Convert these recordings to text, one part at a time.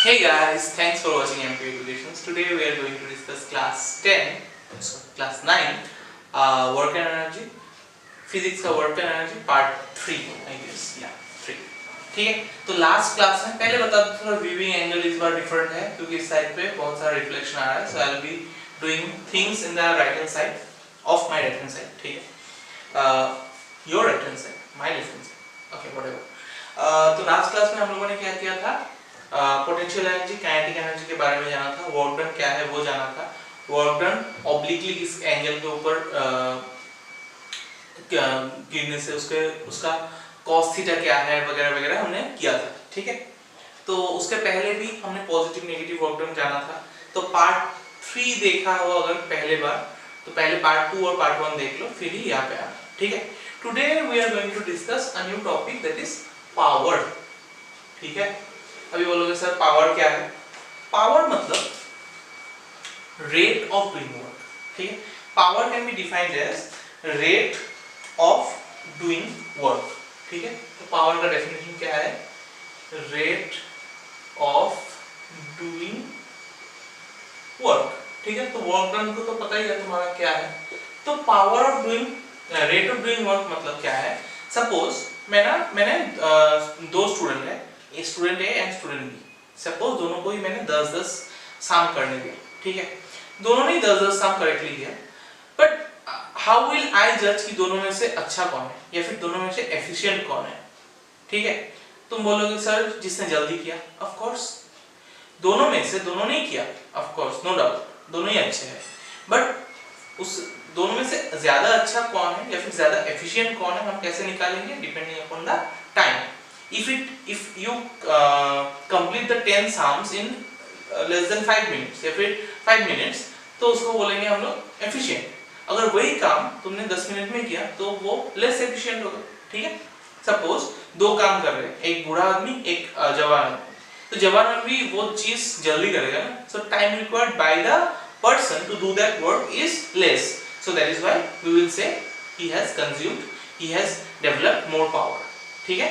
Hey guys, thanks for watching MP Educations. Today we are going to discuss class 10, class 9, work and energy, physics का work and energy part 3, I guess, yeah, 3. ठीक है, तो last class में पहले बता दूं थोड़ा viewing angle इस बार different है क्योंकि इस साइड पे बहुत सारा रिफ्लेक्शन आ रहा है, so I will be doing things in the right hand side of my right hand side, ठीक है, your right hand side, my left hand side, okay whatever. तो लास्ट क्लास में हम लोगों ने क्या किया था? पोटेंशियल एनर्जी, काइनेटिक एनर्जी के बारे में जाना था, वर्क डन क्या है वो जाना था, वर्क डन ऑब्लिकली किस एंगल के ऊपर गिरने से उसका cos थीटा क्या है वगैरह वगैरह हमने किया था, ठीक है। तो उसके पहले भी हमने पॉजिटिव नेगेटिव वर्क डन जाना था, तो पार्ट 3 देखा हो अगर पहले बार तो पहले पार्ट 2 और पार्ट 1 देख लो, फिर ही यहाँ पे आना, ठीक है। Today we are going to discuss a new topic that is power, ठीक है। अभी बोलोगे सर पावर क्या है? पावर मतलब रेट ऑफ डूइंग वर्क, ठीक है। Power can be defined as rate of doing work, ठीक है। तो पावर का डेफिनेशन क्या है? रेट ऑफ डूइंग वर्क, ठीक है। तो वर्क डन को तो पता ही है तुम्हारा क्या है। तो power of doing, rate of doing work मतलब क्या है? सपोज मैंने दो स्टूडेंट है, student A and student B. Suppose दोनों को ही मैंने 10-10 सम करने दिया, ठीक है। दोनों ने 10-10 सम करेक्टली दिया, बट हाउ विल आई जज कि दोनों में से अच्छा कौन है या फिर दोनों में से एफिशिएंट कौन है, ठीक है। तुम बोलोगे सर जिसने जल्दी किया, ऑफ कोर्स दोनों में से दोनों ने किया, ऑफ कोर्स नो डाउट दोनों ही अच्छे हैं, बट उस दोनों में से ज्यादा अच्छा कौन है या फिर ज्यादा एफिशिएंट कौन है हम कैसे निकालेंगे? Depending upon the time. If you complete the 10 sums in less than 5 minutes या फिर 5 minutes, तो उसको बोलेंगे हम लोग एफिशिएंट। अगर वही काम तुमने 10 मिनट में किया तो वो लेस एफिशिएंट होगा, ठीक है। सपोज दो काम कर रहे हैं, एक बूढ़ा आदमी एक जवान आदमी, तो जवान आदमी वो चीज जल्दी करेगा ना, so time required by the person to do that work is less, so that is why we will say he has developed more power, ठीक है।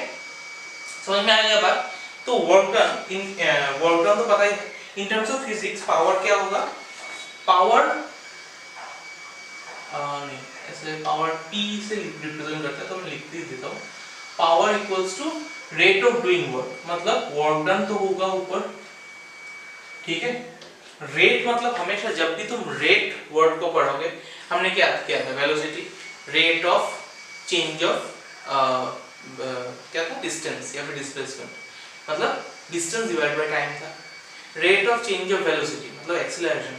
समझ में आ गया बात? तो वर्क डन तो पता ही है। In terms of physics power क्या होगा? पावर नहीं, ऐसे पावर P से रिप्रेजेंट करता है, तो मैं लिख देता हूँ। Power equals to rate of doing work, मतलब वर्क डन तो होगा ऊपर, ठीक है। रेट मतलब हमेशा जब भी तुम रेट वर्ड को पढ़ोगे, हमने क्या किया था? Velocity, rate of change of क्या था? डिस्टेंस या फिर डिस्प्लेसमेंट, मतलब डिस्टेंस डिवाइड बाय टाइम था। Rate of change of velocity मतलब एक्सीलरेशन,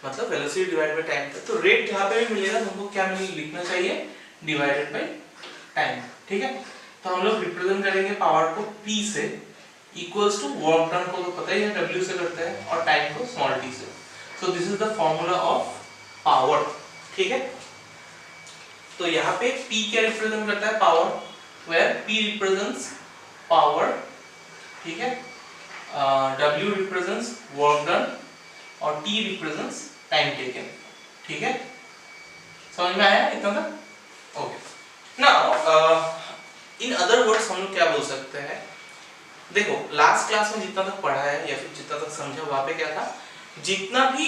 मतलब वेलोसिटी डिवाइड बाय टाइम था। तो रेट जहां पे भी मिलेगा तुमको क्या लिखना चाहिए? डिवाइडेड बाय टाइम, ठीक है। तो हम लोग रिप्रेजेंट करेंगे पावर को P से, इक्वल्स टू वर्क डन को तो पता ही है W से करते हैं, और टाइम को स्मॉल t से। So this is the formula of power, ठीक है। तो यहाँ पे P क्या रिप्रेजेंट करता है? Power, where P represents power, ठीक है, W represents work done और T represents time taken, ठीक है। समझ में आया इतना तक? Okay. Now in other words हम लोग क्या बोल सकते हैं? देखो लास्ट क्लास में जितना तक पढ़ा है या फिर जितना तक समझा, वहां पे क्या था? जितना भी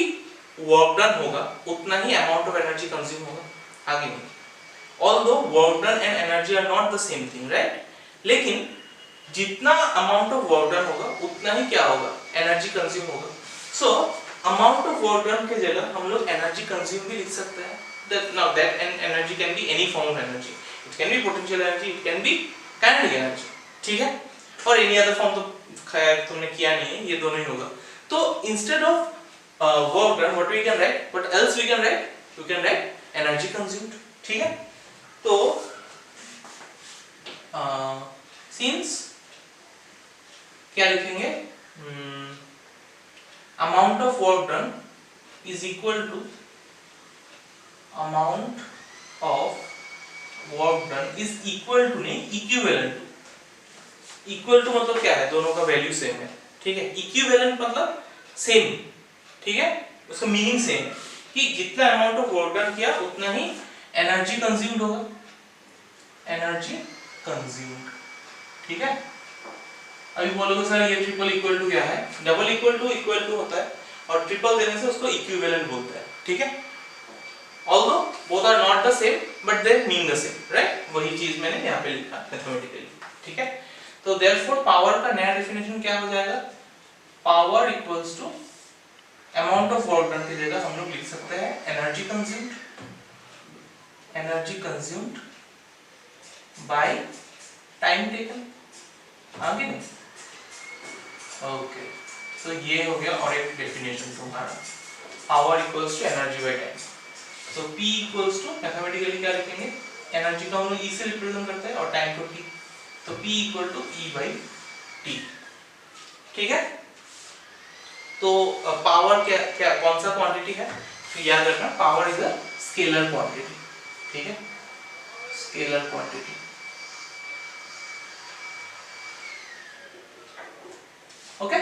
वर्क डन होगा उतना ही अमाउंट ऑफ एनर्जी कंज्यूम होगा, आगे नहीं। Although work done and energy are not the same thing, right? लेकिन जितना amount of work done होगा उतना ही क्या होगा? एनर्जी कंज्यूम होगा। So amount of work done के जगह हम लोग एनर्जी कंज्यूम भी लिख सकते हैं। That energy can be any form of energy. It can be potential energy, it can be kinetic energy, ठीक है। और any other form तो खैर तुमने किया नहीं है, ये दोनों ही होगा। तो instead of work done, what we can write? What else we can write? We can write energy consumed, ठीक है। तो सिंस क्या लिखेंगे? Amount of work done is equal to amount of work done is equal to, नहीं equivalent to. Equal to मतलब क्या है? दोनों का वैल्यू सेम है, ठीक है। इक्विवेलेंट मतलब सेम, ठीक है, उसका मीनिंग सेम है कि जितना अमाउंट ऑफ वर्क डन किया उतना ही एनर्जी कंज्यूम्ड होगा, एनर्जी कंज्यूम्ड, ठीक है। अभी बोलोगे सर ये ट्रिपल इक्वल टू क्या है, डबल इक्वल टू होता है और ट्रिपल देने से उसको इक्विवेलेंट बोलते हैं, ठीक है। Although both are not the same but they mean the same, right, वही चीज मैंने यहाँ पे लिखा मैथमेटिकली, ठीक है। तो देयरफॉर पावर का नया डेफिनेशन क्या हो जाएगा, power equals to amount of work done की जगह हम लोग लिख सकते हैं energy consumed by time taken, आगे नहीं, ओके। तो ये हो गया और एक डेफिनेशन तुम्हारा, power equals to energy by time. तो P इक्वल्स टू मैथमेटिकली क्या लिखेंगे, एनर्जी को हम लोग E से रिप्रेजेंट करते हैं और टाइम को T, तो P equal to E by T, ठीक है। तो पावर क्या कौन सा क्वांटिटी है, तो याद रखना power is a scalar quantity, ठीक है, स्केलर क्वांटिटी। ओके,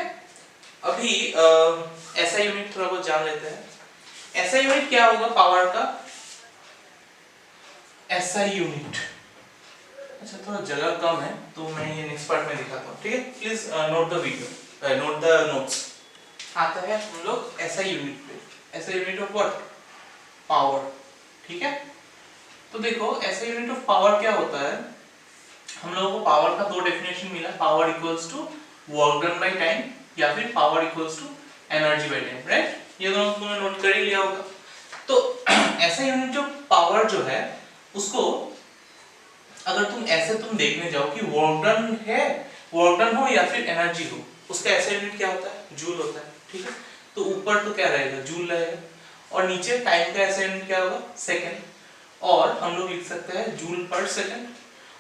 अभी ऐसा यूनिट थोड़ा बहुत जान लेते हैं। ऐसा यूनिट क्या होगा पावर का, ऐसा यूनिट, अच्छा थोड़ा जगह कम है तो मैं ये नेक्स्ट पार्ट में दिखाता हूँ, ठीक है। Please note the video, note the notes. आता है हम लोग ऐसा यूनिट पे, ऐसा यूनिट ऑफ व्हाट, पावर, ठीक है। तो देखो ऐसा यूनिट ऑफ पावर क्या होता है, हम लोगों को पावर का दो डेफिनेशन मिला, power equals to work done by time या फिर power equals to energy by time, right, ये दोनों तुमने नोट कर ही लिया होगा। तो ऐसा यूनिट जो पावर जो है उसको अगर तुम ऐसे देखने जाओ कि वर्क डन है, वर्क डन हो या फिर एनर्जी हो, उसका ऐसा यूनिट क्या होता है, जूल होता है, ठीक है। तो ऊपर तो क्या रहेगा, जूल रहेगा, और नीचे टाइम का ऐसा यूनिट क्या होगा, सेकंड, और हम लोग लिख सकते हैं जूल पर सेकंड,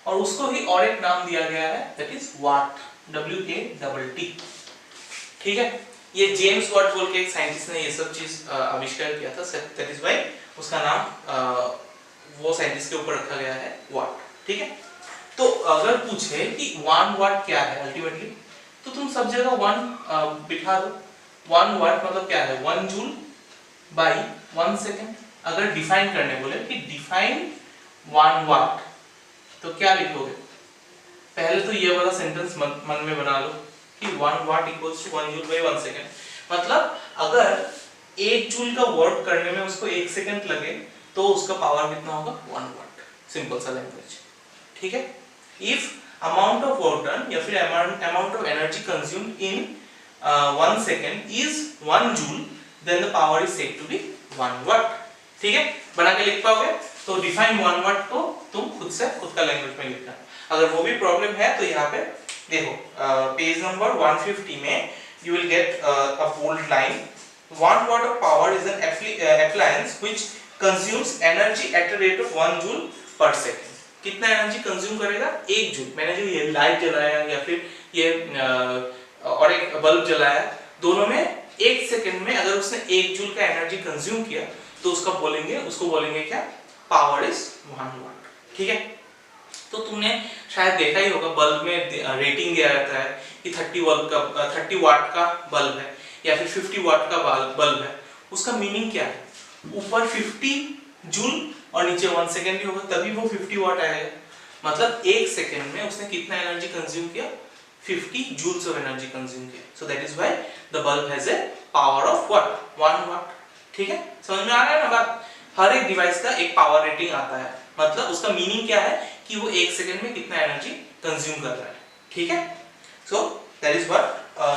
और उसको ही और एक नाम दिया गया है दैट इज वाट, WATT, ठीक है। ये जेम्स वाट बोल के एक साइंटिस्ट ने ये सब चीज आविष्कार किया था, दैट इज व्हाई उसका नाम वो साइंटिस्ट के ऊपर रखा गया है वाट, ठीक है। तो अगर पूछे कि 1 वाट क्या है अल्टीमेटली, तो तुम सब जगह 1 बिठा दो। 1 वाट मतलब क्या है, 1 जूल बाय 1 सेकंड। अगर डिफाइन करने बोले कि डिफाइन 1 वाट, तो क्या लिखोगे, पहले तो ये वाला सेंटेंस मन में बना लो कि 1 watt equals to 1 joule by 1 second, मतलब अगर 1 जूल का वर्क करने में उसको 1 सेकंड लगे तो उसका पावर कितना होगा, 1 वाट, सिंपल सा लैंग्वेज, ठीक है। If amount of work done या फिर amount of energy consumed in 1 second is 1 joule, then the power is said to be 1 watt, ठीक है। बना के लिख पाओगे, तो डिफाइन 1 वाट को तुम खुद का लैंग्वेज में लिखना। अगर वो भी प्रॉब्लम है तो यहाँ पे देखो पेज नंबर 150 में you will get a bold line, 1 watt of power is an appliance which consumes energy at a rate of 1 joule per second। कितना एनर्जी कंज्यूम करेगा, 1 जूल। मैंने जो ये लाइट जलाया या फिर ये और एक बल्ब जलाया, दोनों में 1 सेकंड में अगर उसने 1 जूल का एनर्जी कंज्यूम किया तो उसको बोलेंगे क्या, पावर इज 1 वाट, ठीक है। तो तुमने शायद देखा ही होगा बल्ब में रेटिंग दिया जाता है कि 30 वाट का बल्ब है या फिर 50 वाट का बल्ब है, उसका मीनिंग क्या है, ऊपर 50 जूल और नीचे 1 सेकंड ही होगा, तभी वो 50 वाट आएगा। मतलब 1 सेकंड में उसने कितना एनर्जी कंज्यूम किया, 50 जूल्स ऑफ एनर्जी कंज्यूम किया। सो that is why the bulb has a power of what, 1 watt, ठीक है। समझ में आ रहा है ना बात। हर एक डिवाइस का एक पावर रेटिंग आता है, मतलब उसका मीनिंग क्या है कि वो 1 सेकंड में कितना एनर्जी कंज्यूम कर रहा है, ठीक है। सो that is what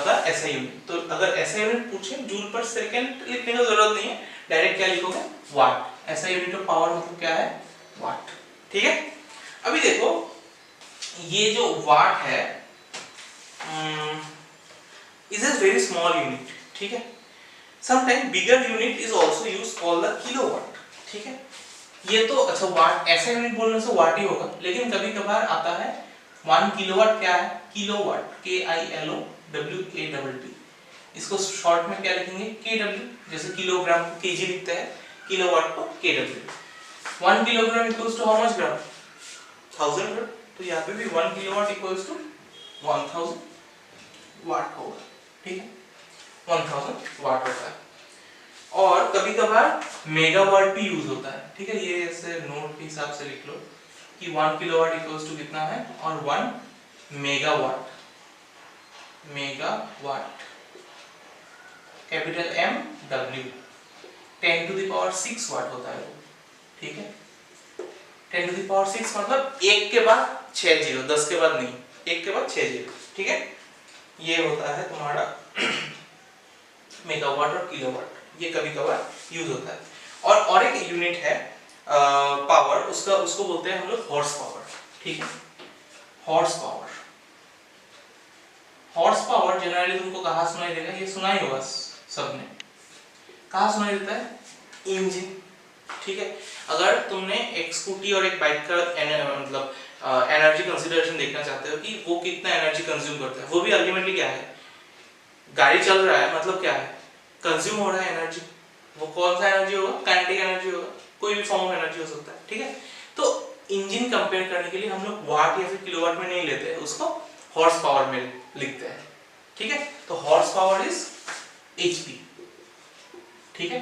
the SI unit. तो अगर एसआई यूनिट पूछे जूल पर सेकंड लिखने का जरूरत नहीं है, डायरेक्ट क्या लिखोगे, वाट। एसआई यूनिट ऑफ पावर मतलब क्या है, वाट, ठीक है। अभी देखो ये जो वाट है is a very small unit, ठीक है। Sometime bigger unit is also used called the kilowatt, ठीक है। ये तो अच्छा वाट, ऐसा यूनिट बोलने से वाट ही होगा, लेकिन कभी कभार आता है 1 किलोवाट क्या है, किलोवाट, KILOWATT। इसको शॉर्ट में क्या लिखेंगे, KW, जैसे किलोग्राम को केजी लिखते हैं, किलोवाट को KW। 1 kilogram equals to how much gram, 1000 gram. तो यहाँ पे भी 1 किलोवाट इक्वल्स टू 1000 वाट होगा, ठीक है, 1000 वाट होता है। और कभी कभार मेगावाट भी यूज होता है, ठीक है। ये ऐसे नोट के हिसाब से लिख लो कि 1 किलोवाट इक्वल्स टू कितना है और 1 megawatt megawatt, capital M W, 10 to the power 6 watt होता है वो, ठीक है। 10 टू द पावर 6 मतलब 1 के बाद 6 जीरो, 10 के बाद नहीं, 1 के बाद 6 जीरो, ठीक है। ये होता है तुम्हारा मेगावाट और किलोवाट, ये कभी कभार यूज होता है। और एक यूनिट है पावर, उसको बोलते हैं हम लोग हॉर्स पावर, ठीक है। Horse power, horse power generally तुमको कहाँ सुनाई देगा, ये सुना ही होगा सबने, कहाँ सुनाई देता है, इंजन, ठीक है। अगर तुमने एक स्कूटी और एक बाइक का मतलब एनर्जी कंसीडरेशन देखना चाहते हो कि वो कितना एनर्जी कंज्यूम करता है, वो भी अल्टीमेटली क्या है, गाड़ी चल रहा है मतलब क्या है, कंज्यूम हो रहा है एनर्जी। वो कौन सा एनर्जी होगा, काइनेटिक एनर्जी होगा, कोई भी फॉर्म ऑफ एनर्जी हो सकता है, ठीक है। तो इंजन कंपेयर करने के लिए हम लोग वाट या फिर किलोवाट में नहीं लेते हैं, उसको हॉर्स पावर में लिखते हैं, ठीक है। तो हॉर्स पावर इज HP, ठीक है।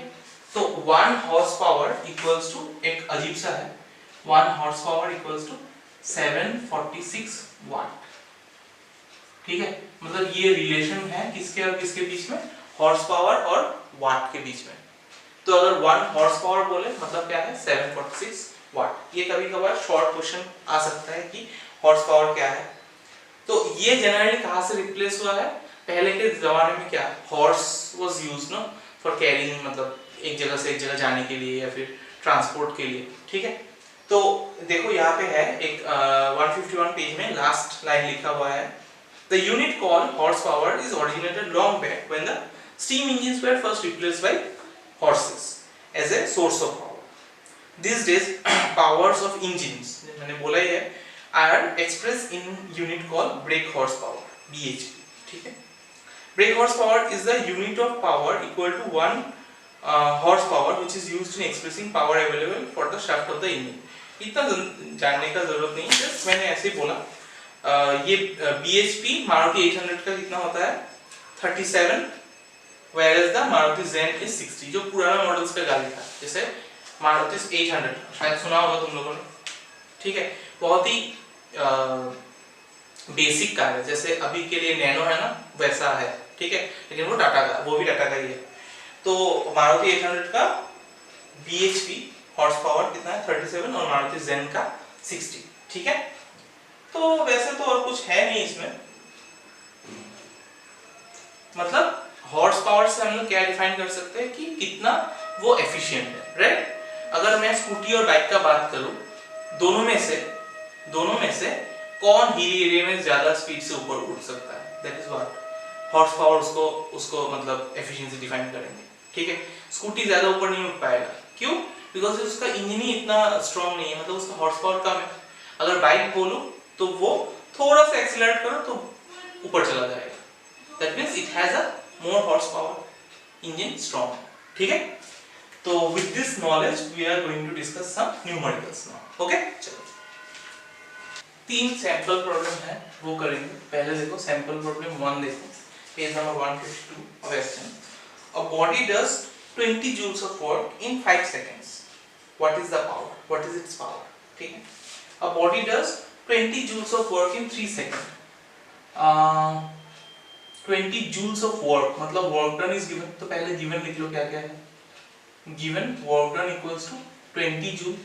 तो 1 हॉर्स पावर इक्वल्स टू, एक अजीब सा है, 1 हॉर्स पावर इक्वल्स टू 746 वाट, ठीक है। मतलब ये रिलेशन है किसके और किसके बीच में, हॉर्स पावर और वाट के बीच में। तो अगर 1 हॉर्स पावर बोले मतलब क्या है, 746 वाट। ये कभी कभार शॉर्ट क्वेश्चन आ सकता है कि हॉर्स पावर क्या है। तो ये जनरली कहाँ से रिप्लेस हुआ है, पहले के जमाने में क्या, horse was used no for carrying, मतलब एक जगह से एक जगह जाने के लिए या फिर ट्रांसपोर्ट के लिए, ठीक है। तो देखो यहाँ पे है एक 151 पेज में लास्ट लाइन लिखा हुआ है, the unit called horsepower is originated long back when the steam engines were first replaced by horses as a source of power. These days powers of engines, मैंने बोला ही है, are expressed in unit called brake horsepower, BHP, ठीक है। brake horsepower is the unit of power equal to 1 horsepower which is used in expressing power available for the shaft of the engine. इतना जानने का जरूरत नहीं, just मैंने ऐसे ही बोला। ये BHP मारुति 800 का कितना होता है, 37, whereas the Maruti Zen is 60, जो पुराना मॉडल्स का गाड़ी था, जैसे मारुति 800 शायद सुना होगा तुम लोगों ने, ठीक है। बहुत ही बेसिक कार है, जैसे अभी के लिए नैनो है ना वैसा है, ठीक है, लेकिन वो टाटा का, वो भी टाटा का ही है। तो मारुति 800 का BHP हॉर्स पावर कितना है, 37, और मारुति Zen का 60, ठीक है। तो वैसे तो और कुछ है नहीं इसमें, मतलब हॉर्स पावर से हम लोग क्या डिफाइन कर सकते हैं कि कितना वो एफिशिएंट है, राइट। अगर मैं स्कूटी और बाइक का बात करूं, दोनों में से कौन हिली एरिया में ज्यादा स्पीड से ऊपर उड़ सकता है, that is what horse power उसको मतलब एफिशिएंसी डिफाइन करेंगे, ठीक है। स्कूटी ज्यादा ऊपर नहीं उड़ पाएगा, क्यों, बिकॉज उसका इंजन ही इतना स्ट्रांग नहीं है, मतलब उसका हॉर्स पावर कम है। अगर बाइक बोलो तो वो थोड़ा सा एक्सीलरेट करो तो ऊपर चला जाएगा, that means it has a more horse power, engine strong, ठीक है। तो with this knowledge we are going to discuss some numericals now, okay. चलो 3 सैंपल प्रॉब्लम है वो करेंगे। पहले देखो सैंपल प्रॉब्लम 1 देखो, page number 152, question, a body does 20 joules of work in 5 seconds, what is the power, what is its power, ठीक है। a body does 20 joules of work in 3 seconds, 20 joules of work मतलब work done is given, तो पहले given लिख लो क्या क्या है, given work done equals to 20 joule,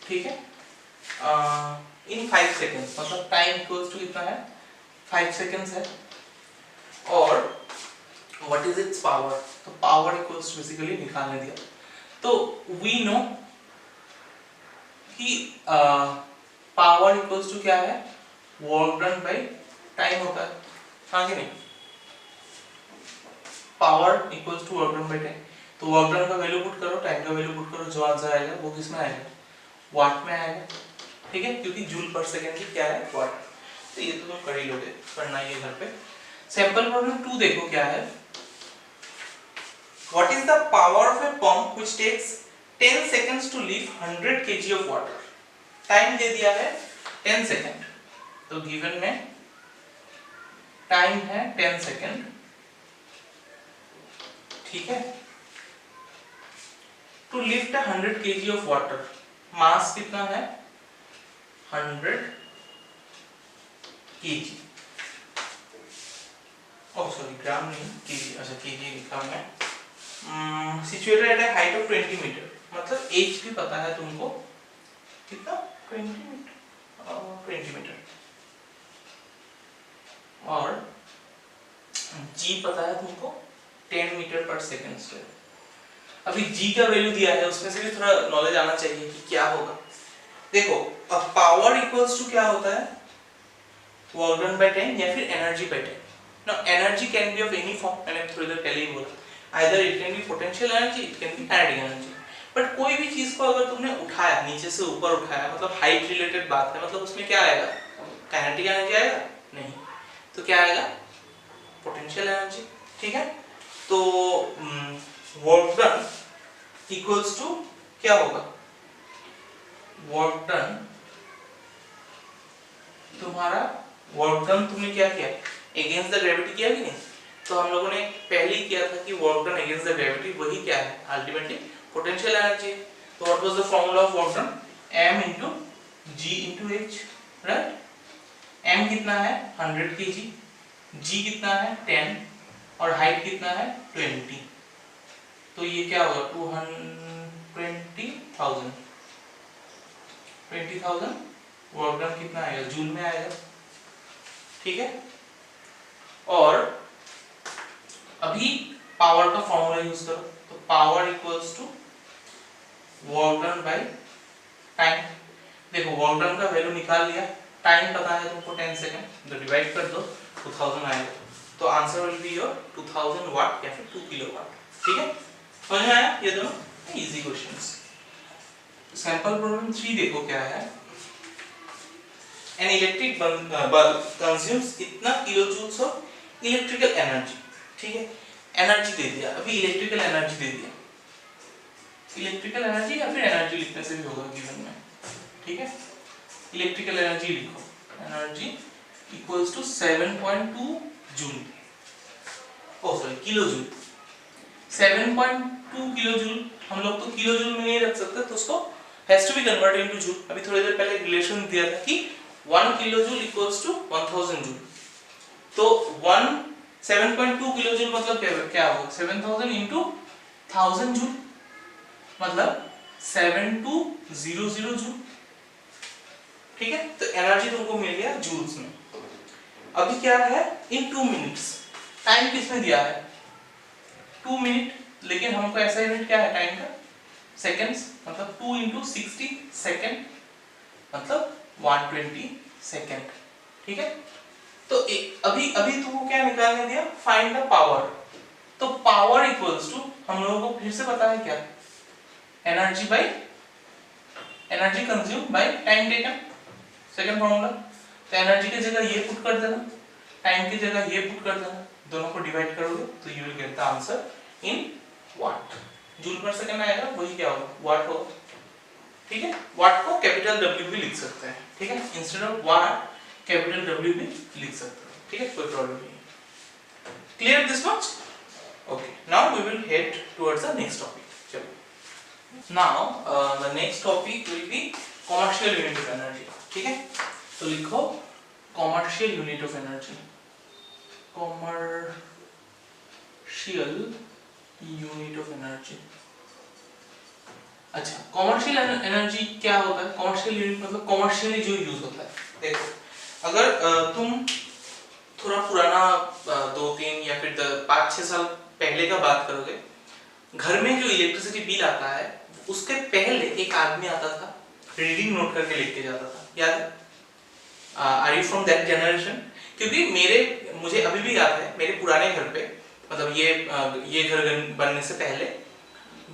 ठीक है। in 5 seconds मतलब time equals to कितना है, 5 seconds है, और what is its power, तो power equals to basically निकालने दिया, तो we know कि पावर इक्वल्स टू क्या है, वर्क डन बाय टाइम होता है, हाँ कि नहीं, power equals to work done by time. तो वर्क डन का वैल्यू पुट करो, टाइम का वैल्यू पुट करो, जो आंसर आएगा वो किस में आएगा, वाट में आएगा, ठीक है, क्योंकि जूल पर सेकंड की क्या है, वाट। तो ये तो तुम कर ही लोगे, पढ़ना ही है घर पे। सैंपल प्रॉब्लम 2 देखो क्या है, what is the power of a pump which takes 10 seconds to lift 100 kg of water, time दे दिया है 10 सेकंड, तो गिवन में टाइम है 10 सेकंड, ठीक है। To lift 100 kg of water, mass कितना है 100 kg, ओह सॉरी ग्राम नहीं केजी, अच्छा केजी लिखा मैं। Situated at a height of 20 metre, मतलब एच भी पता है तुमको कितना 20 मीटर 20 मीटर, और जी पता है तुमको 10 मीटर पर सेकंड स्क्वायर। अभी जी का वैल्यू दिया है, उसमें से भी थोड़ा नॉलेज आना चाहिए कि क्या होगा। देखो अब पावर इक्वल्स टू क्या होता है, वर्क डन बाय 10 या फिर energy by 10। Now energy can be of any form, मैंने थोड़ी देर पहले ही बोला, either it can be potential energy, it can be kinetic energy. But कोई भी चीज को अगर तुमने उठाया, नीचे से ऊपर उठाया, मतलब हाइट रिलेटेड बात है, मतलब उसमें क्या आएगा, काइनेटिक एनर्जी आएगा नहीं, तो क्या आएगा, पोटेंशियल एनर्जी। ठीक है, तो वर्क डन इक्वल्स टू क्या होगा, वर्क डन, तुम्हारा वर्क डन तुमने क्या किया, अगेंस्ट द ग्रेविटी किया कि नहीं, तो हम लोगों ने पहले ही किया था कि work done against the gravity वही क्या है, अल्टीमेटली पोटेंशियल एनर्जी। तो what was the formula of work done, m into g into h, right. m कितना है 100 kg, g कितना है 10, और हाइट कितना है 20, तो ये क्या होगा 20,000 वर्क डन कितना आएगा, जूल में आएगा। ठीक है, और अभी पावर का फॉर्मूला यूज करो, तो power equals to work done by time. देखो वर्क डन का वैल्यू निकाल लिया, टाइम पता है तुमको 10 सेकंड, तो डिवाइड कर दो 2000 आएगा, तो आंसर विल बी योर 2000 वाट या फिर 2 किलोवाट। ठीक है, समझ में आया ये दोनों इजी क्वेश्चंस। सैंपल प्रॉब्लम 3 देखो क्या है, एन इलेक्ट्रिक बल्ब कंज्यूम्स इतना किलोजूल्स ऑफ इलेक्ट्रिकल एनर्जी। ठीक है, एनर्जी दे दिया, अभी इलेक्ट्रिकल एनर्जी दे दिया, इलेक्ट्रिकल एनर्जी या फिर एनर्जी लिखने से भी होगा गिवन में। ठीक है, इलेक्ट्रिकल एनर्जी लिखो, energy equals to 7.2 joule, oh sorry kilo joule, 7.2 kilo joule. हम लोग तो किलो जूल में नहीं रख सकते, तो उसको has to be converted into joule. अभी थोड़ी देर पहले रिलेशन दिया था कि 1 kilo joule equals to 1000 joule, तो 7.2 किलो जूल मतलब क्या होगा 7000 इनटू 1000 जूल, मतलब 7200 जूल। ठीक है, तो एनर्जी तुमको मिल गया जूल्स में। अभी क्या है, इन 2 मिनट्स, टाइम किसमें दिया है 2 मिनट, लेकिन हमको ऐसा यूनिट क्या है टाइम का, सेकंड्स, मतलब 2 into 60 सेकंड, मतलब 120 सेकंड। ठीक है, तो अभी अभी तुमको क्या निकालने दिया, फाइंड द पावर। तो पावर इक्वल्स टू, हम लोगों को फिर से पता है क्या, energy by energy consume by time taken, second formula. तो एनर्जी की जगह ये पुट कर देना, टाइम की जगह ये पुट कर देना, दोनों को डिवाइड करोगे तो you will get the answer in watt. Joule पर सेकंड आएगा, वही क्या होगा वाट होगा। ठीक है, वाट को कैपिटल W भी लिख सकते हैं। ठीक है, instead of what capital W भी लिख सकते हैं। ठीक है, कोई प्रॉब्लम नहीं है। Clear this much? Okay, now we will head towards the next topic. चलो, now the next topic will be commercial unit of energy. ठीक है, तो लिखो commercial unit of energy, commercial unit of energy. अच्छा, commercial energy क्या होता है, commercial unit मतलब कमर्शियली जो यूज होता है। देखो, अगर तुम थोड़ा पुराना 2-3 या फिर 5-6 साल पहले का बात करोगे, घर में जो इलेक्ट्रिसिटी बिल आता है उसके पहले एक आदमी आता था, रीडिंग नोट करके लिख के जाता था। याद, are you from that generation? क्योंकि मुझे अभी भी याद है, मेरे पुराने घर पे, मतलब ये घर बनने से पहले,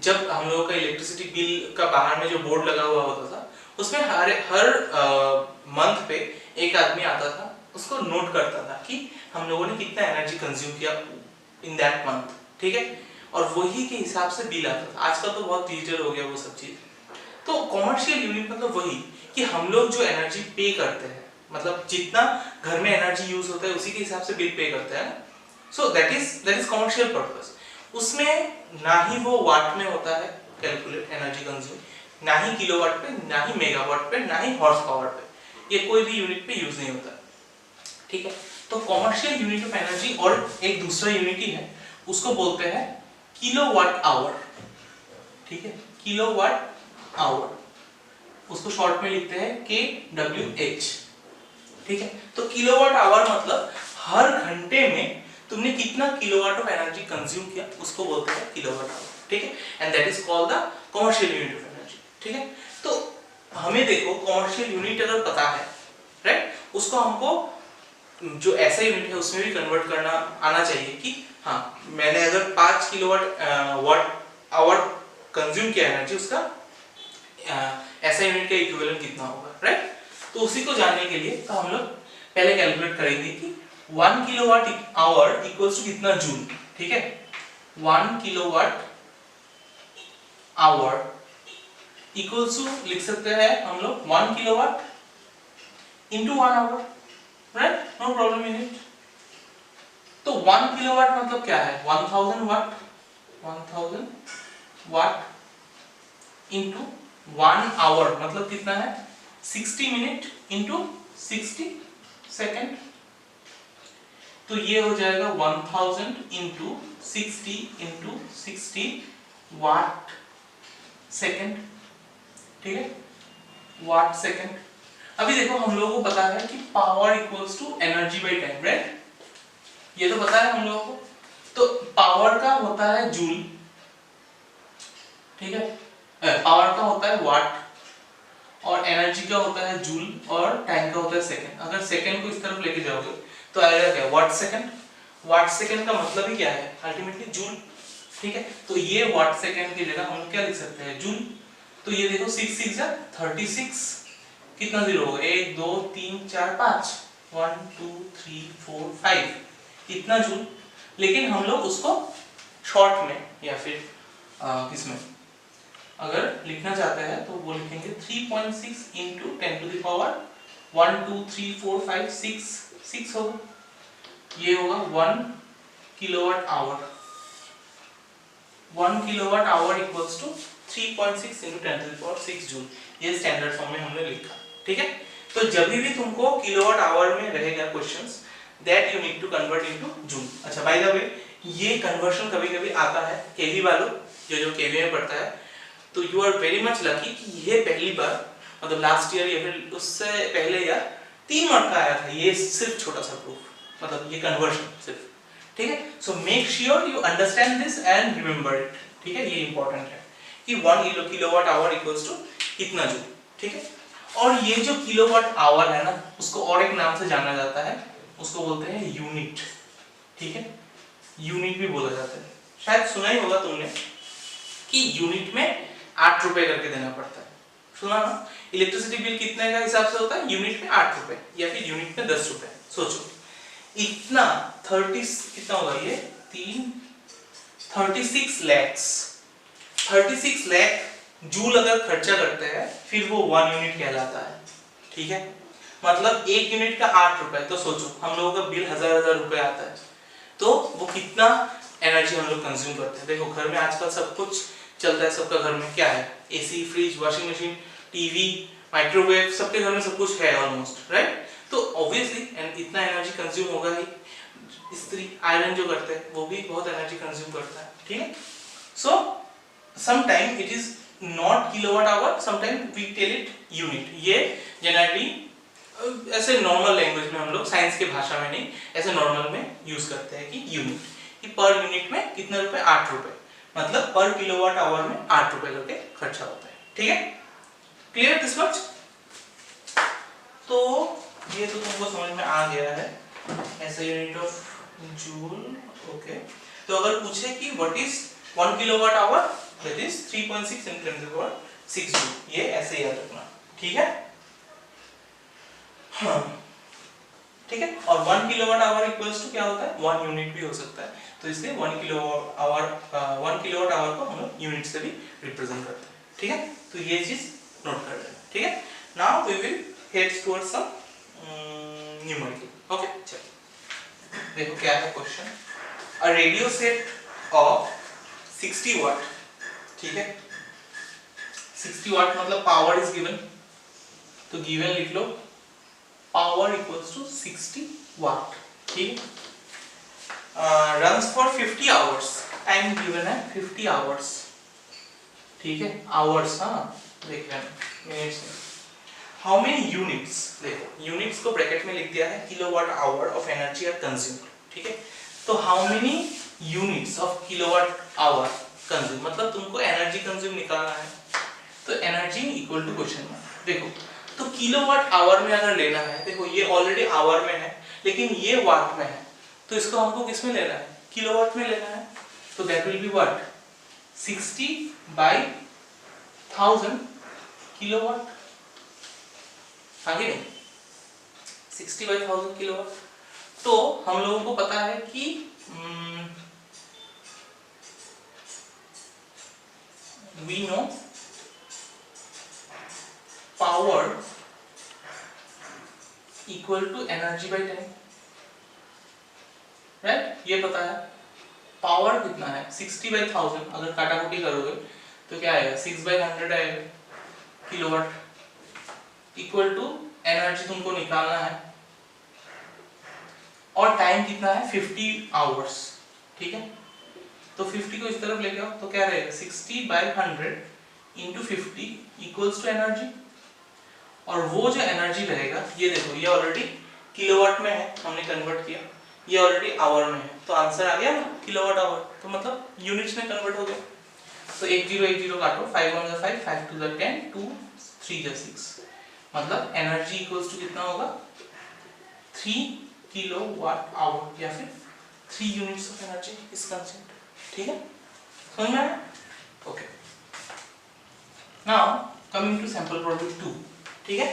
जब हम लोगों का इलेक्ट्रिसिटी बिल का बाहर में जो बोर्ड लगा हुआ होता था, उसमें हर मंथ पे एक आदमी आता था, उसको नोट करता था कि हम लोगों ने कितना एनर्जी कंज्यूम किया इन दैट मंथ। ठीक है, और वही के हिसाब से बिल आता था। आजकल तो बहुत डिजिटल हो गया वो सब चीज। तो कमर्शियल यूनिट मतलब वही कि हम लोग जो एनर्जी पे करते हैं, मतलब जितना घर में एनर्जी यूज होता है उसी के हिसाब से बिल पे करते हैं। सो दैट इज कमर्शियल पर्पस। उसमें ना ही वो वाट में होता है कैलकुलेट एनर्जी कंज्यूम, ना ही किलोवाट पे, ना ही मेगावाट पे, ना ही हॉर्स पावर पे, ये कोई भी यूनिट पे यूज नहीं होता। ठीक है, तो कॉमर्शियल यूनिट ऑफ एनर्जी और एक दूसरा यूनिट ही है, उसको बोलते हैं किलोवाट आवर, ठीक है, किलोवाट आवर, उसको शॉर्ट में लिखते हैं kWh, ठीक है। तो किलोवाट आवर मतलब हर घंटे में तुमने कितना किलोवाट ऑफ एनर्जी कंज्यूम किया, उसको बोलते हैं किलोवाट आवर, ठीक है, and that is called the commercial unit of energy, ठीक है। तो हमें देखो कॉमर्शियल यूनिट अगर पता है, राइट, उसको हमको जो ऐसा यूनिट है उसमें भी कन्वर्ट करना आना चाहिए कि हाँ मैंने अगर 5 किलोवाट वाट आवर कंज्यूम किया एनर्जी, उसका ऐसा यूनिट का इक्विवेलेंट कितना होगा, राइट। तो उसी को जानने के लिए तो हम लोग पहले कैलकुलेट करेंगे कि 1 किलोवाट आवर इक्वल्स टू कितना जूल, ठीक है। 1 किलोवाट आवर इक्वल्स टू लिख सकते हैं हम लोग 1 kilowatt into 1 hour, right, no problem in it. तो 1 किलोवाट मतलब क्या है, 1000 वाट, 1000 वाट इनटू 1 आवर मतलब कितना है 60 मिनट इनटू 60 सेकंड। तो ये हो जाएगा 1000 इनटू 60 इनटू 60 वाट सेकंड, ठीक है, वाट सेकंड। अभी देखो हम लोगों को पता है कि power equals to energy by time, right, ये तो पता है हम लोगों को। तो पावर का होता है जूल, ठीक है, पावर का होता है वाट, और एनर्जी का होता है जूल, और टाइम का होता है सेकंड। अगर सेकंड को इस तरफ लेके जाओगे तो आएगा क्या, वाट सेकंड। वाट सेकंड का मतलब ही क्या है, अल्टीमेटली जूल, ठीक है। तो ये वाट सेकंड की जगह हम क्या लिख सकते हैं, जूल। तो ये देखो 6 6 जा 36, कितना जीरो होगा, 1 2 3 4 5, 1 2 3 4 5, इतना जूल। लेकिन हम लोग उसको शॉर्ट में या फिर किसमें अगर लिखना चाहते हैं तो वो लिखेंगे 3.6 into 10 to the power 1 2 3 4 5 6 6 होगा, ये होगा 1 kilowatt hour. 1 kilowatt hour equals to 3.6 into 10 to the power 6 joule, ये स्टैंडर्ड फॉर्म में हमने लिखा, ठीक है। तो जब भी तुमको किलोवाट आवर में रहेगा questions, that you need to convert into joule. अच्छा बाय द वे, ये कन्वर्शन कभी-कभी आता है केवी वालों, जो केवी में पढ़ता है, तो you are very much lucky कि ये पहली बार मतलब लास्ट ईयर या फिर उससे पहले या 3 मार्क का आया था, ये सिर्फ छोटा सा प्रूफ, मतलब ये कन्वर्शन सिर्फ, ठीक है। So make sure you understand this and remember it, ठीक है, ये इंपॉर्टेंट है कि 1 किलोवाट आवर इक्वल्स टू कितना जूल, ठीक है। और ये जो किलोवाट आवर है ना, उसको और एक नाम से जाना जाता है, उसको बोलते हैं यूनिट, ठीक है, यूनिट भी बोला जाता है। शायद सुना ही होगा तुमने कि यूनिट में 8 रुपए करके देना पड़ता है, सुना ना। इलेक्ट्रिसिटी बिल कितने का हिसाब से होता है, यूनिट में 8 रुपए या फिर यूनिट में 10 रुपए। सोचो इतना 30 कितना होगा ये 36 lakhs 36 लाख जूल अगर खर्चा करते हैं फिर वो 1 यूनिट कहलाता है, ठीक है। मतलब 1 यूनिट का 8 रुपए, तो सोचो हम लोगों का बिल 1000 रुपए आता है, तो वो कितना एनर्जी हम लोग कंज्यूम करते हैं। देखो घर में आजकल सब कुछ चलता है, सबका घर में क्या है, AC, fridge, washing machine, TV, microwave, सबके घर में सब कुछ है ऑलमोस्ट, राइट। तो ऑब्वियसली इतना एनर्जी कंज्यूम होगा ही। इस्त्री आयरन जो करते हैं वो भी बहुत एनर्जी कंज्यूम करता है, ठीक है। So sometime it is not kilowatt hour, sometime we tell it unit. ये जनरली ऐसे नॉर्मल लैंग्वेज में हम लोग साइंस के भाषा में नहीं, ऐसे नॉर्मल में यूज करते हैं कि यूनिट, कि पर यूनिट में कितने रुपए, 8 रुपए, मतलब पर किलोवाट आवर में 8 रुपए करके खर्चा होता है, ठीक है। Clear this much? तो ये तो तुमको समझ में आ गया है, ऐसा यूनिट ऑफ जूल, ओके। तो अगर पूछे कि what is 1 kilowatt our, that is 3.6 into 10 to the power 6 joule, ये ऐसे याद रखना, ठीक है। हाँ ठीक है। और 1 किलोवाट आवर इक्वल्स टू क्या होता है, 1 यूनिट भी हो सकता है, तो इसलिए 1 किलोवाट आवर को हम लोग यूनिट से भी रिप्रेजेंट करते हैं, ठीक है। तो ये चीज नोट कर लेना, ठीक है। Now we will head towards some numerical, okay. चलिए देखो क्या है क्वेश्चन। A radio set of 60 watt, ठीक है, 60 वाट मतलब पावर इज गिवन, तो गिवन लिख लो पावर इक्वल्स टू 60 वाट, ठीक है। Runs for 50 hours, time given है 50 आवर्स, ठीक है, आवर्स, हाँ देख रहे हैं मिनट्स में। हाउ मेनी यूनिट्स, देखो यूनिट्स को ब्रैकेट में लिख दिया है, kilowatt hour of energy are consumed, ठीक है। तो how many units of kilowatt hour consume, मतलब तुमको एनर्जी कंज्यूम निकालना है, तो energy equal to question mark. देखो तो किलोवाट आवर में अगर लेना है, देखो ये ऑलरेडी आवर में है लेकिन ये वाट में है, तो इसको हमको किस में लेना है, किलोवाट में लेना है। तो that will be what, 60/1000 kilowatt, आगे नहीं 60/1000 किलोवाट। तो हम लोगों को पता है कि we know power equal to energy by time, right, ये पता है। पावर कितना है 60/1000, अगर काटाकुटी करोगे तो क्या आएगा 6/100 आएगा किलोवाट, इक्वल टू एनर्जी तुमको निकालना है और टाइम कितना है 50 आवर्स, ठीक है। तो 50 को इस तरफ लेके आओ तो क्या रहेगा 60/100 इंटू 50 इक्वल्स टू एनर्जी, और वो जो एनर्जी रहेगा, ये देखो ये ऑलरेडी किलोवाट में है, हमने कन्वर्ट किया, ये ऑलरेडी आवर में है, तो आंसर आ गया ना किलोवाट आवर, तो मतलब यूनिट्स में कन्वर्ट हो गया। तो 10 काटो, 5 1 5, 5 2 10, 2 3 6, मतलब एनर्जी इक्वल्स टू कितना होगा 3 किलोवाट आवर, या फिर 3 units of energy is consumed, ठीक है, समझ में आया? Okay, now coming to sample problem 2, ठीक है।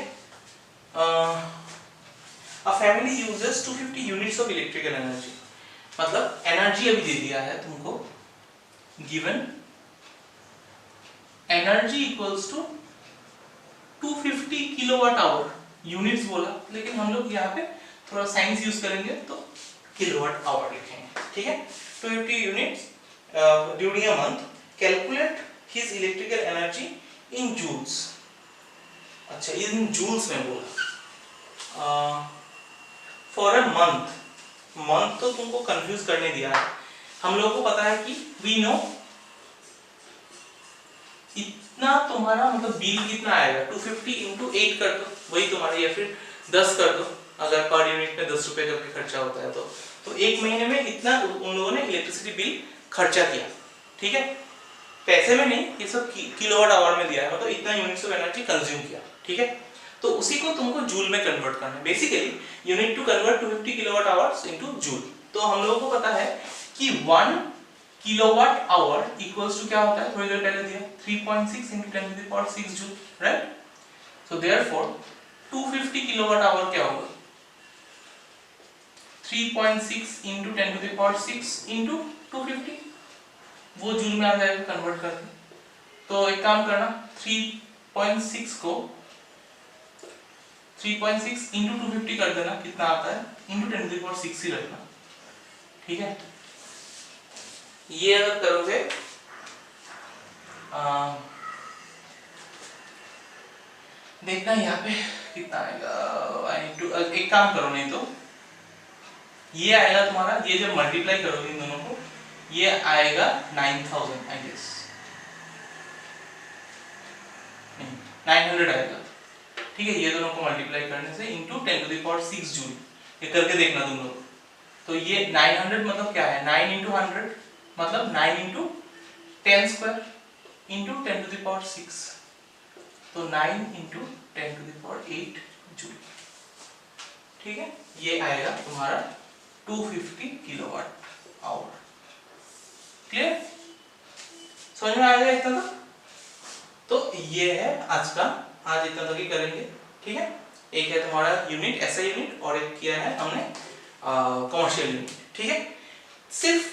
A family uses 250 units of electrical energy, मतलब एनर्जी अभी दे दिया है तुमको, given energy equals to 250 kilowatt hour, units बोला लेकिन हम लोग यहाँ पे थोड़ा साइंस यूज करेंगे तो किलोवाट आवर लिखेंगे, ठीक है। 250 units during a month, calculate his electrical energy in joules, अच्छा इन जूल्स में बोला, फॉर अ मंथ, मंथ तो तुमको कंफ्यूज करने दिया है, हम लोगों को पता है कि वी नो इतना तुम्हारा मतलब बिल कितना आएगा 250 इंटू 8 कर दो, वही तुम्हारा, या फिर 10 कर दो, अगर पर यूनिट में 10 रुपए करके खर्चा होता है तो 1 महीने में इतना उन लोगों ने इलेक्ट्रिसिटी बिल खर्चा किया, ठीक है, पैसे में नहीं, ये सब किलोवाट आवर में दिया है, मतलब इतना यूनिट्स ऑफ एनर्जी कंज्यूम किया, ठीक है। तो उसी को तुमको जूल में कन्वर्ट करना है, basically you need to convert 250 kilowatt hours into joule. तो हम लोगों को पता है कि 1 किलोवाट आवर इक्वल्स टू क्या होता है, थोड़ी देर पहले दिया 3.6 into 10 to the power 6 joule, right. So therefore 250 kilowatt our क्या होगा 3.6 into 10 to the power 6 into 250, वो जूल में आ जाएगा कन्वर्ट करके। तो एक काम करना, 3.6 को 3.6 into 250 कर देना, कितना आता है into 10 to the power 6 ही रखना, ठीक है। ये अगर करोगे देखना यहाँ पे कितना आएगा, आई नीड टू, एक काम करो, नहीं तो ये आएगा तुम्हारा, ये जब मल्टीप्लाई करोगे इन दोनों को ये आएगा 9000 आई गेस, नहीं 900 आएगा, ठीक है। ये दोनों को मल्टीप्लाई करने से into 10 to the power 6 joule, ये करके देखना तुम लोग। तो ये 900 मतलब क्या है 9 into 100 मतलब 9 into 10 square into 10 to the power 6, तो 9 into 10 to the power 8 joule, ठीक है। ये आएगा तुम्हारा 250 किलोवाट आवर, क्लियर, समझ में आ गया इतना तक? तो ये है आज का, आज इतना तक ही करेंगे, ठीक है। एक है तुम्हारा यूनिट, ऐसा यूनिट, और एक किया है हमने कमर्शियल यूनिट, ठीक है। सिर्फ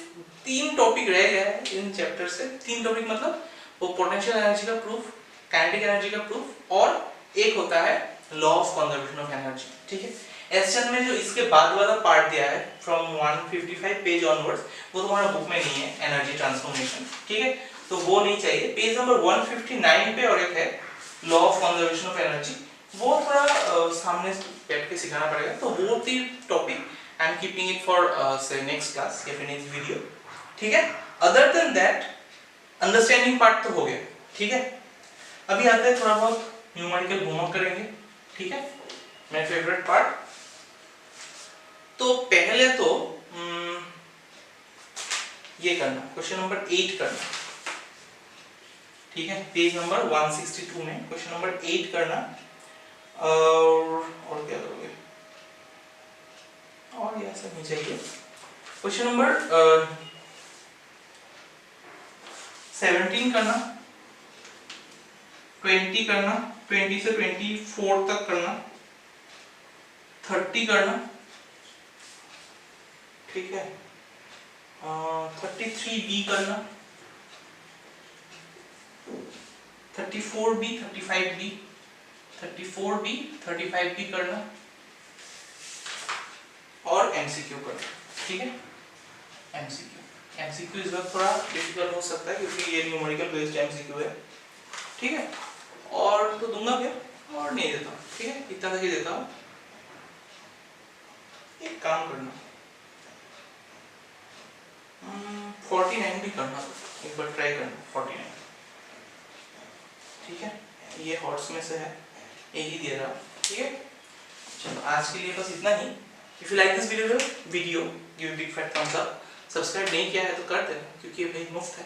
3 टॉपिक रह गया है इन चैप्टर से, 3 टॉपिक मतलब वो पोटेंशियल एनर्जी का प्रूफ, काइनेटिक एनर्जी का प्रूफ, और एक होता है law of conservation of energy, ठीक है। एसएन में जो इसके बाद वाला पार्ट दिया है फ्रॉम 155 पेज ऑनवर्ड्स, वो तुम्हारा बुक में नहीं है, एनर्जी ट्रांसफॉर्मेशन, ठीक है, तो वो नहीं चाहिए। पेज नंबर 159 पे और एक है law of conservation of energy, वो थोड़ा सामने बैठ के सिखाना पड़ेगा, तो वो 3 topic I am keeping it for से नेक्स्ट क्लास या फिर नेक्स्ट वीडियो, ठीक है। Other than that understanding part तो हो गया, ठीक है। अभी आते हैं थोड़ा बहुत न्यूमेरिकल होमवर्क करेंगे, ठीक है, मेरा फेवरेट पार्ट। तो पहले तो ये करना, क्वेश्चन नंबर 8 करना, ठीक है, पेज नंबर 162 में क्वेश्चन नंबर 8 करना। और क्या करोगे, और ये सब नहीं चाहिए। क्वेश्चन नंबर 17 करना, 20 करना, 20 से 24 तक करना, 30 करना, ठीक है, 33B करना, 34B, 35B, 34B, 35B करना और MCQ करना, ठीक है। MCQ इस वक्त थोड़ा डिफिकल्ट हो सकता है क्योंकि ये न्यूमेरिकल बेस्ड MCQ है, ठीक है। और तो दूंगा क्या, और नहीं देता, ठीक है, इतना तक ही देता हूँ। एक काम करना, 49 भी करना, एक बार ट्राई करना 49, ठीक है। ये हॉट्स में से है, एक ही दे रहा, ठीक है। चलो आज के लिए बस इतना ही। If you like this video give a big fat thumbs up. Subscribe नहीं किया है तो कर देना क्योंकि ये भाई मुफ्त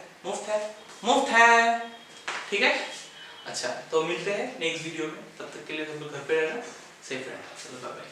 है, ठीक है। अच्छा तो मिलते हैं नेक्स्ट वीडियो में, तब तक के लिए सब लोग घर पे रहना, सेफ रहना, चलो बाय बाय।